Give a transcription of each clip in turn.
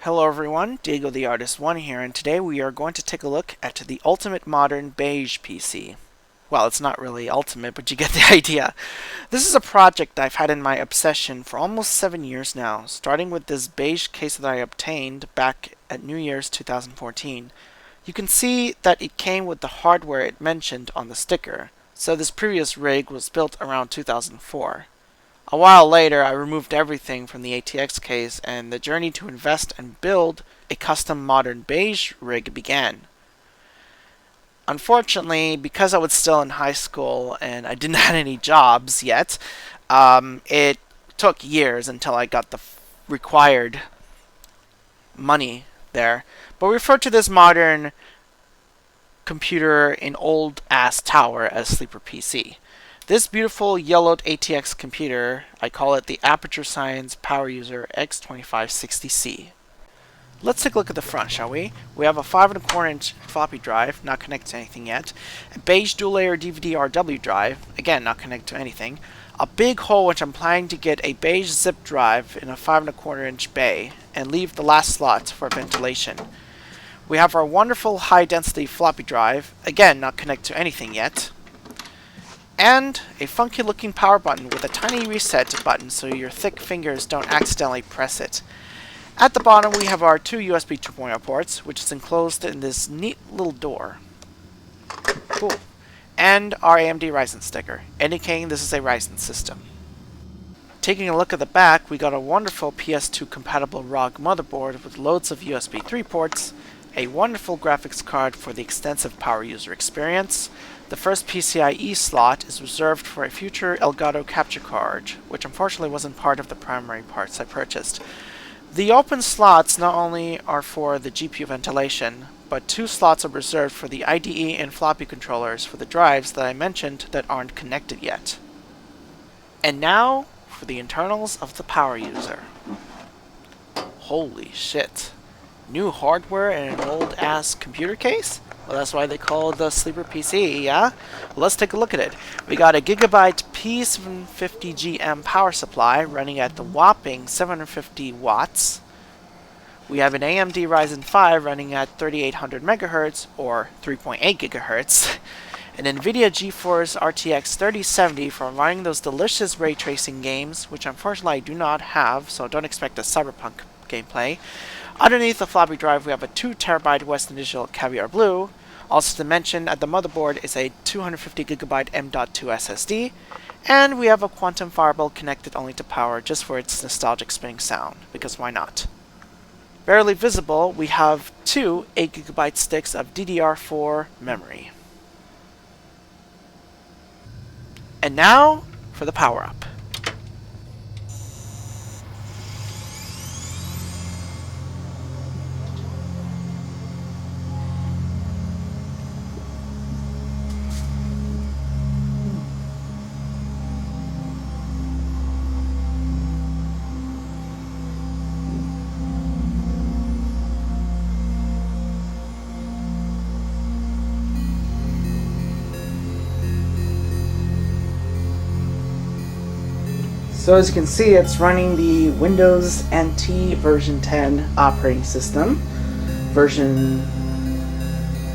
Hello everyone, Diego the Artist 1 here, and today we are going to take a look at the ultimate modern Beige PC. Well, it's not really ultimate, but you get the idea. This is a project I've had in my obsession for almost 7 years now, starting with this Beige case that I obtained back at New Year's 2014. You can see that it came with the hardware it mentioned on the sticker, so this previous rig was built around 2004. A while later, I removed everything from the ATX case, and the journey to invest and build a custom modern Beige rig began. Unfortunately, because I was still in high school and I didn't have any jobs yet, it took years until I got the required money there. But we refer to this modern computer in old-ass tower as Sleeper PC. This beautiful yellowed ATX computer, I call it the Aperture Science PowerUser X2560C. Let's take a look at the front, shall we? We have a 5¼ floppy drive, not connected to anything yet. A beige dual-layer DVD-RW drive, again not connected to anything. A big hole which I'm planning to get a beige zip drive in a 5¼ bay, and leave the last slot for ventilation. We have our wonderful high-density floppy drive, again not connected to anything yet. And a funky looking power button with a tiny reset button so your thick fingers don't accidentally press it. At the bottom we have our two USB 2.0 ports, which is enclosed in this neat little door. Cool. And our AMD Ryzen sticker, indicating this is a Ryzen system. Taking a look at the back, we got a wonderful PS2 compatible ROG motherboard with loads of USB 3 ports, a wonderful graphics card for the extensive PowerUser experience. The first PCIe slot is reserved for a future Elgato capture card, which unfortunately wasn't part of the primary parts I purchased. The open slots not only are for the GPU ventilation, but 2 slots are reserved for the IDE and floppy controllers for the drives that I mentioned that aren't connected yet. And now for the internals of the PowerUser. Holy shit. New hardware in an old-ass computer case? Well, that's why they call it the Sleeper PC, yeah? Well, let's take a look at it. We got a Gigabyte P750GM power supply running at the whopping 750 watts. We have an AMD Ryzen 5 running at 3800 MHz, or 3.8 GHz. An nVidia GeForce RTX 3070 for running those delicious ray tracing games, which unfortunately I do not have, so don't expect a cyberpunk gameplay. Underneath the floppy drive we have a 2TB Western Digital Caviar Blue. Also to mention, at the motherboard is a 250GB M.2 SSD, and we have a Quantum Fireball connected only to power just for its nostalgic spinning sound, because why not? Barely visible, we have 2 8GB sticks of DDR4 memory. And now for the power up. So as you can see, it's running the Windows NT version 10 operating system. Version...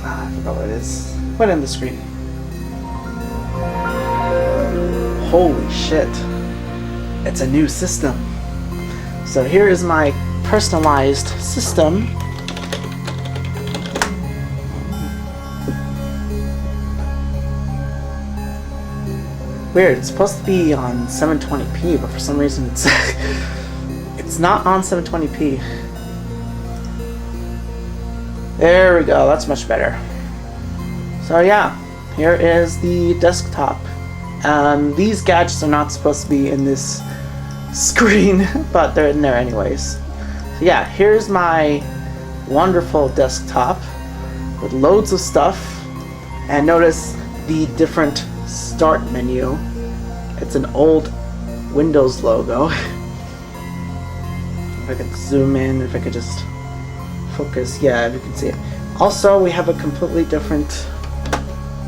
I forgot what it is. Put it in the screen. Holy shit. It's a new system. So here is my personalized system. Weird, it's supposed to be on 720p, but for some reason it's it's not on 720p. There we go, that's much better. So yeah, here is the desktop. These gadgets are not supposed to be in this screen, but they're in there anyways. So yeah, here's my wonderful desktop with loads of stuff, and notice the different start menu. It's an old Windows logo. If I could zoom in, if I could just focus, yeah, if you can see it. Also, we have a completely different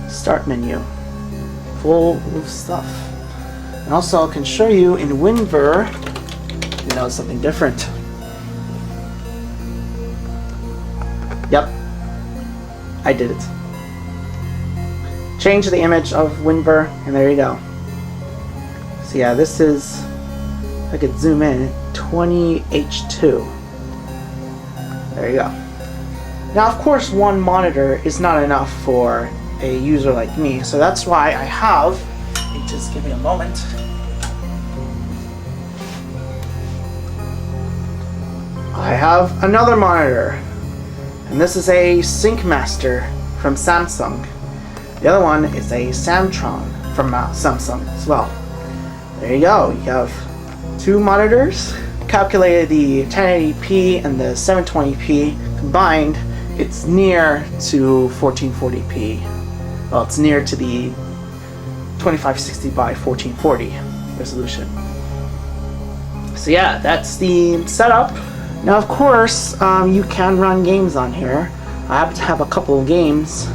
start menu, full of stuff. And also, I can show you in WinVer, you know, something different. Yep, I did it. Change the image of Winver, and there you go. So yeah, this is, I could zoom in, 20H2. There you go. Now, of course, one monitor is not enough for a user like me, so that's why I have, just give me a moment. I have another monitor, and this is a SyncMaster from Samsung. The other one is a Samtron from Samsung as well. There you go. You have two monitors. Calculated the 1080p and the 720p combined. It's near to 1440p. Well, it's near to the 2560 by 1440 resolution. So yeah, that's the setup. Now, of course, you can run games on here. I happen to have a couple of games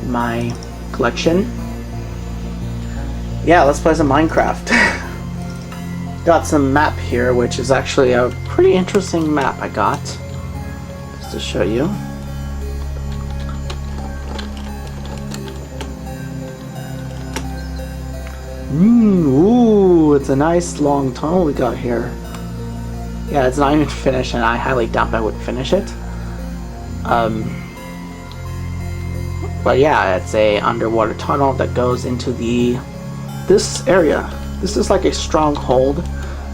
in my collection. Yeah, let's play some Minecraft. Got some map here, which is actually a pretty interesting map I got. Just to show you. Ooh, it's a nice long tunnel we got here. Yeah, it's not even finished, and I highly doubt I would finish it. But yeah, it's a underwater tunnel that goes into this area. This is like a stronghold,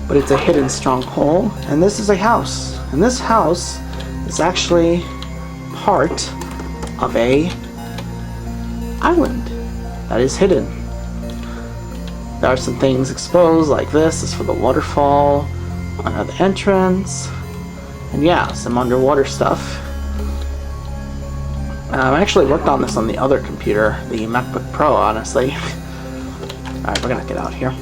but it's a hidden stronghold. And this is a house. And this house is actually part of a island that is hidden. There are some things exposed, like this is for the waterfall, another entrance, and yeah, some underwater stuff. I actually worked on this on the other computer, the MacBook Pro, honestly. Alright, we're gonna get out here.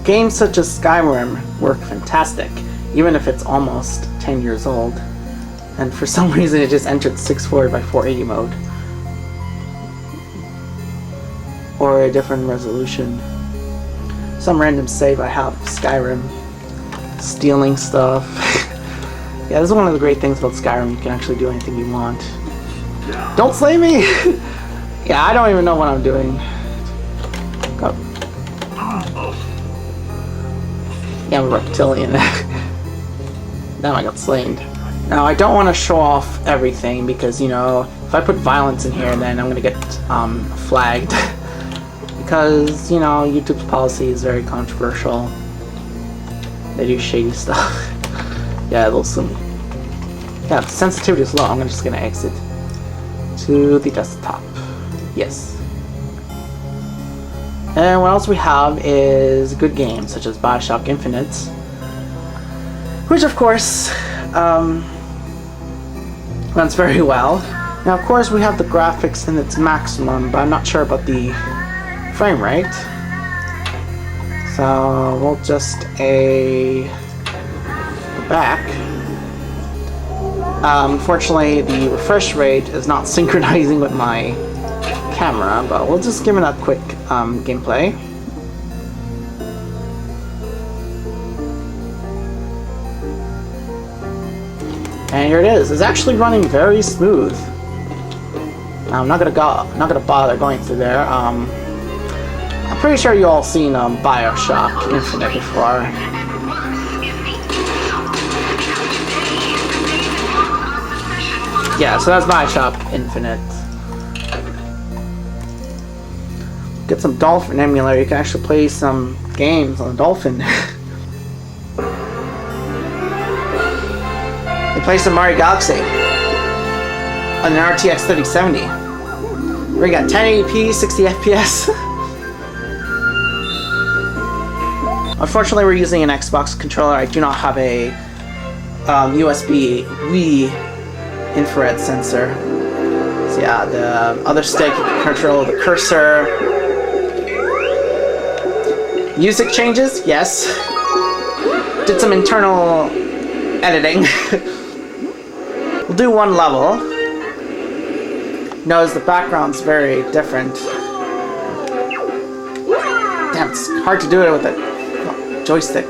Games such as Skyrim work fantastic, even if it's almost 10 years old. And for some reason it just entered 640 by 480 mode. Or a different resolution. Some random save I have of Skyrim. Stealing stuff. Yeah, this is one of the great things about Skyrim. You can actually do anything you want. Don't slay me! Yeah, I don't even know what I'm doing. Go. Yeah, I'm a reptilian. Now I got slain. Now, I don't want to show off everything because, you know, if I put violence in here, then I'm going to get flagged. Because, you know, YouTube's policy is very controversial. They do shady stuff. Yeah, they'll sue me. Yeah, the sensitivity is low. I'm just going to exit to the desktop. Yes. And what else we have is good games such as Bioshock Infinite, which of course runs very well. Now, of course, we have the graphics in its maximum, but I'm not sure about the frame rate. So we'll just go back. Unfortunately, the refresh rate is not synchronizing with my camera, but we'll just give it a quick gameplay. And here it is. It's actually running very smooth. I'm not gonna bother going through there. I'm pretty sure you all seen Bioshock Infinite before. Yeah, so that's Bioshock Infinite. Get some Dolphin emulator. You can actually play some games on the Dolphin. You play some Mario Galaxy on an RTX 3070. We got 1080p, 60 FPS. Unfortunately, we're using an Xbox controller. I do not have a USB Wii infrared sensor. So yeah, the other stick can control the cursor. Music changes, yes. Did some internal editing. We'll do one level. Notice the background's very different. Damn, it's hard to do it with a joystick.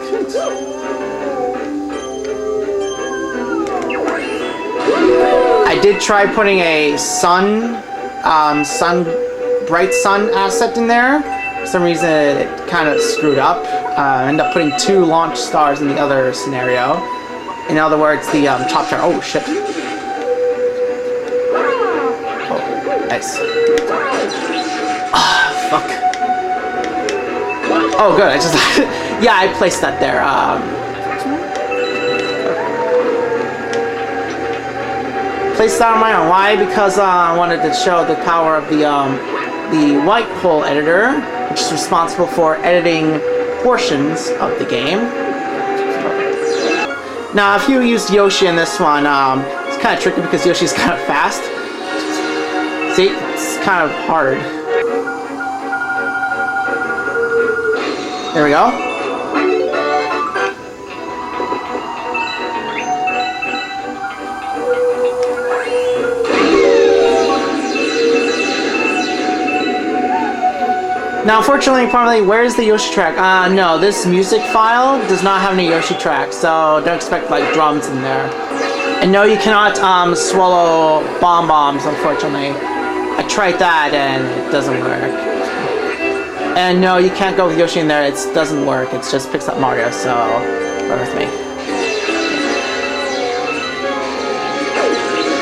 I did try putting a bright sun asset in there. For some reason, it kind of screwed up. I ended up putting 2 launch stars in the other scenario. In other words, the top chart. Oh shit! Oh, nice. Ah, fuck. Oh, good. I just yeah, I placed that there. Placed that on my own. Why? Because I wanted to show the power of the white hole editor, which is responsible for editing portions of the game. Now, if you used Yoshi in this one, it's kind of tricky because Yoshi's kind of fast. See, it's kind of hard. There we go. Now, unfortunately, probably, where's the Yoshi track? No, this music file does not have any Yoshi track, so don't expect, like, drums in there. And no, you cannot, swallow bombs, unfortunately. I tried that, and it doesn't work. And no, you can't go with Yoshi in there, it doesn't work. It just picks up Mario, so bear with me.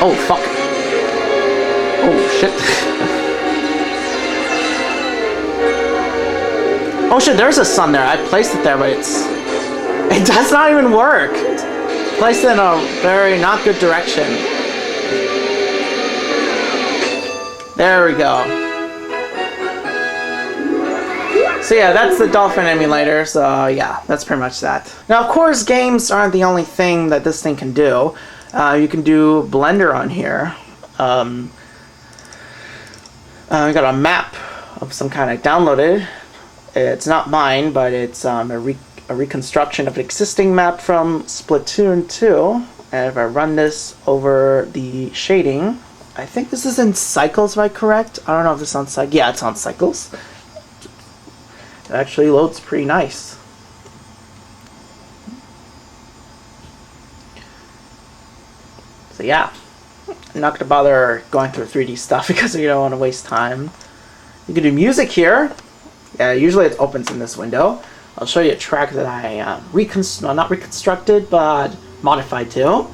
Oh, fuck. Oh, shit. Oh shit, there's a sun there. I placed it there, but it does not even work. Placed it in a very not good direction. There we go. So yeah, that's the Dolphin emulator, so yeah, that's pretty much that. Now of course, games aren't the only thing that this thing can do. You can do Blender on here. We got a map of some kind I downloaded. It's not mine, but it's a reconstruction of an existing map from Splatoon 2. And if I run this over the shading, I think this is in Cycles, am I correct? I don't know if this is on Cycles. Yeah, it's on Cycles. It actually loads pretty nice. So yeah, I'm not going to bother going through 3D stuff because you don't want to waste time. You can do music here. Yeah, usually it opens in this window. I'll show you a track that I not reconstructed, but modified to.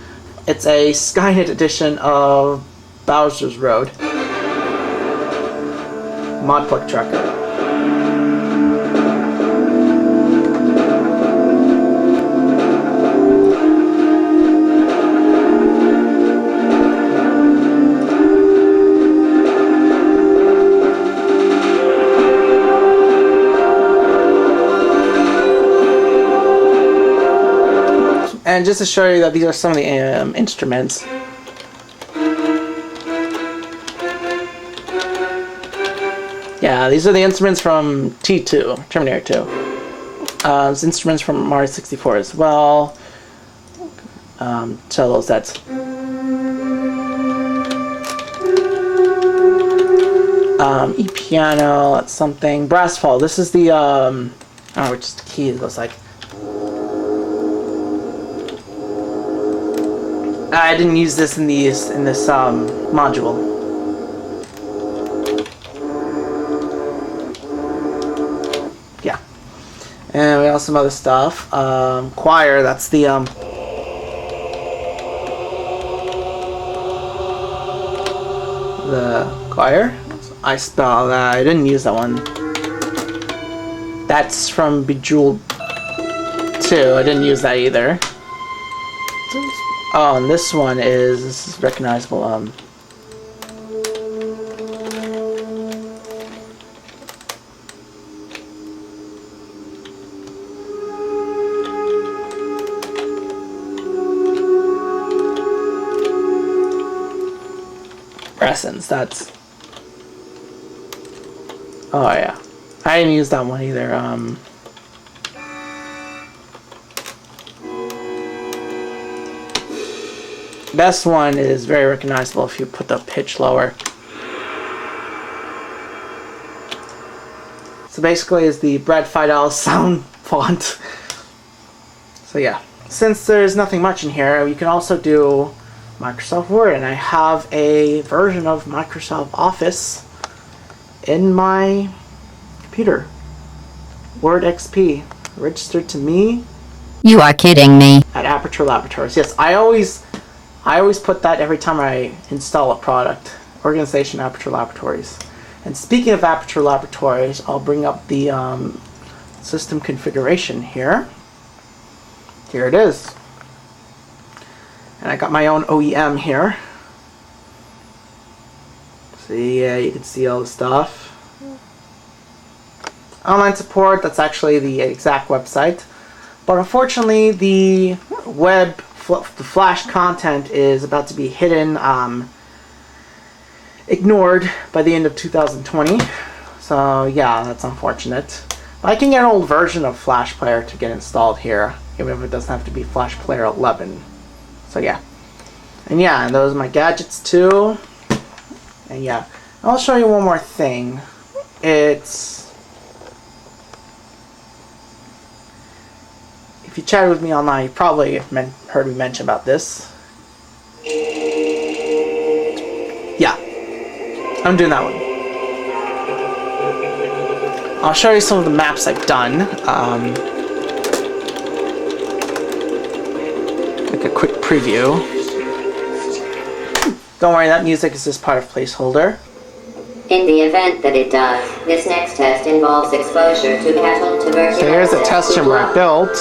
It's a Skynet edition of Bowser's Road. Mod plug tracker. And just to show you that these are some of the instruments. Yeah, these are the instruments from T2, Terminator 2. There's instruments from Mario 64 as well. Cello sets. E-piano, that's something. Brass fall. This is the, I don't know which the key looks like. I didn't use this in this module. Yeah, and we have some other stuff. Choir. That's the choir. I spell that. I didn't use that one. That's from Bejeweled 2. I didn't use that either. Oh, and this one is recognizable. Essence, that's. Oh yeah, I didn't use that one either. Best one is very recognizable if you put the pitch lower. So basically is the Brad Fiedel sound font. So yeah. Since there's nothing much in here, you can also do Microsoft Word, and I have a version of Microsoft Office in my computer. Word XP, registered to me. You are kidding me. At Aperture Laboratories. Yes, I always put that every time I install a product. Organization Aperture Laboratories. And speaking of Aperture Laboratories, I'll bring up the system configuration here. Here it is. And I got my own OEM here. See, you can see all the stuff. Online support, that's actually the exact website. But unfortunately, the flash content is about to be hidden, ignored by the end of 2020. So yeah, that's unfortunate. But I can get an old version of Flash Player to get installed here, even if it doesn't have to be Flash Player 11. So yeah. And yeah, and those are my gadgets too. And yeah, I'll show you one more thing. It's... If you chatted with me online, you probably heard me mention about this. Yeah, I'm doing that one. I'll show you some of the maps I've done. Like a quick preview. Don't worry, that music is just part of placeholder. In the event that it does, this next test involves exposure to cattle tuberculosis. So here's a test chamber I built.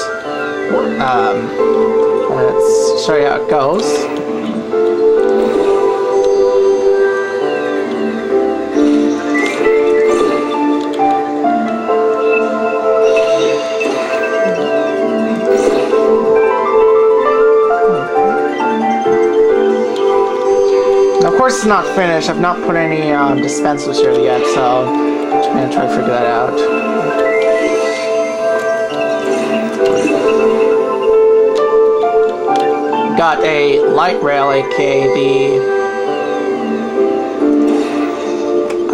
Let's show you how it goes. Now, of course, it's not finished. I've not put any dispensers here yet, so I'm gonna try to figure that out. Got a light rail, aka the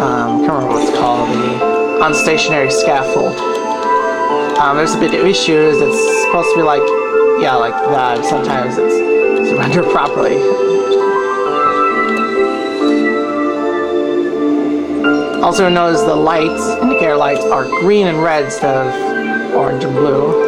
I can't remember what it's called, the unstationary scaffold. There's a bit of issues. It's supposed to be like, yeah, like that. Sometimes it's rendered properly. Also notice the lights, indicator lights, are green and red instead of orange and blue.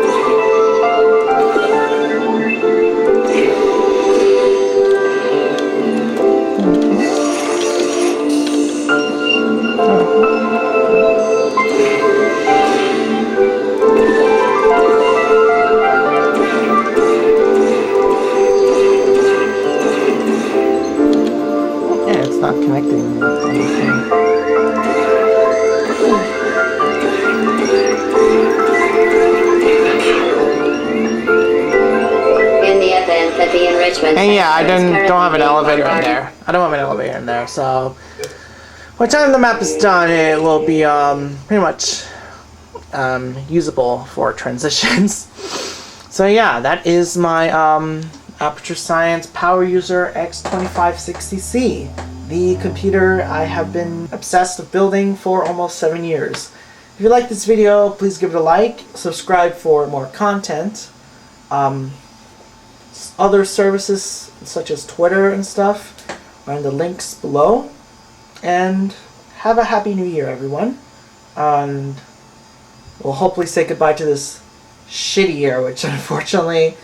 Yeah, it's not connecting to anything. And yeah, I don't have an elevator in there. I don't have an elevator in there, so by the time the map is done, it will be pretty much usable for transitions. So yeah, that is my Aperture Science PowerUser X2560C, the computer I have been obsessed with building for almost 7 years. If you like this video, please give it a like, subscribe for more content. Other services such as Twitter and stuff are in the links below. And have a happy new year, everyone. And we'll hopefully say goodbye to this shitty year, which unfortunately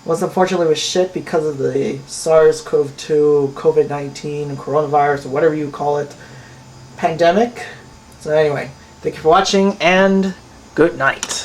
was shit because of the SARS-CoV-2, COVID-19, coronavirus, or whatever you call it, pandemic. So anyway, thank you for watching, and good night.